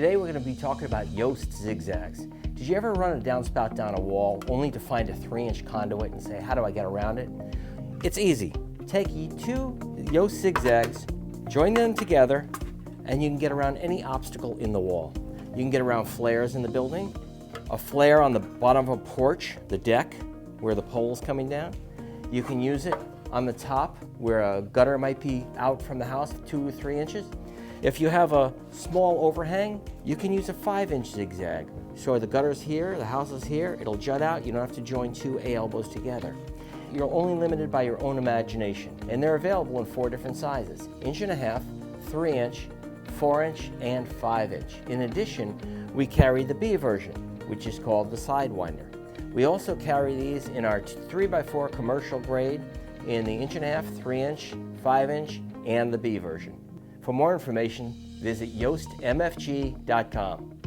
Today we're going to be talking about Yost Zig Zags. Did you ever run a downspout down a wall only to find a 3-inch conduit and say, how do I get around it? It's easy. Take 2 Yost Zig Zags, join them together, and you can get around any obstacle in the wall. You can get around flares in the building, a flare on the bottom of a porch, the deck, where the pole's coming down. You can use it on the top where a gutter might be out from the house 2 or 3 inches. If you have a small overhang, you can use a 5-inch zigzag. So the gutter's here, the house is here, it'll jut out, you don't have to join 2 A elbows together. You're only limited by your own imagination, and they're available in 4 different sizes: 1.5 inch, 3-inch, 4-inch, and 5-inch. In addition, we carry the B version, which is called the Sidewinder. We also carry these in our 3x4 commercial grade in the 1.5 inch, 3-inch, 5-inch, and the B version. For more information, visit yostmfg.com.